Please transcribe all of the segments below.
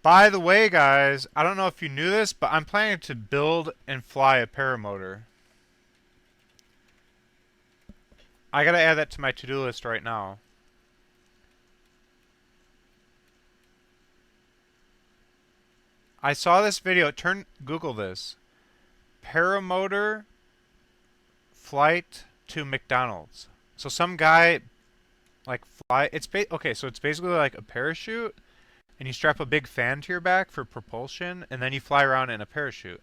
By the way, guys, I don't know if you knew this, but I'm planning to build and fly a paramotor. I gotta add that to my to-do list right now. I saw this video. Google this. Paramotor flight to McDonald's. So some guy like fly. Okay. So it's basically like a parachute, and you strap a big fan to your back for propulsion, and then you fly around in a parachute.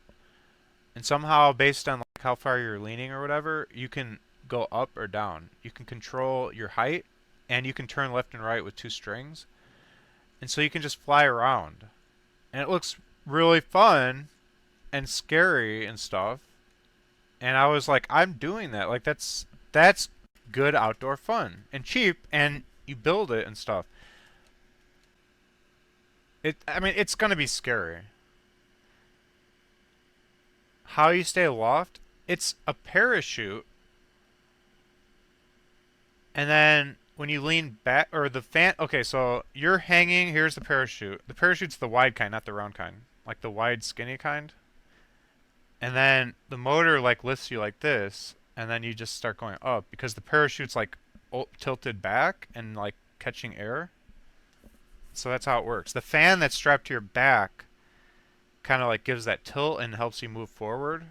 And somehow, based on like how far you're leaning or whatever, you can go up or down. You can control your height, and you can turn left and right with two strings. And so you can just fly around. And it looks really fun and scary and stuff. And I was like, I'm doing that. Like that's good outdoor fun and cheap, and you build it and stuff. I mean, it's gonna be scary. How you stay aloft? It's a parachute, and then when you lean back, or the fan. Okay, so you're hanging. Here's the parachute. The parachute's the wide kind, not the round kind. Like the wide, skinny kind. And then the motor like lifts you like this, and then you just start going up because the parachute's like tilted back and like catching air. So that's how it works. The fan that's strapped to your back kind of like gives that tilt and helps you move forward.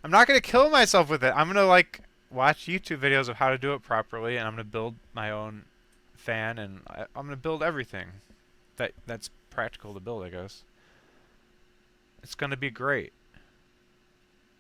I'm not gonna kill myself with it. I'm gonna like watch YouTube videos of how to do it properly, and I'm gonna build my own fan, and I'm gonna build everything that's practical to build, I guess. It's gonna be great.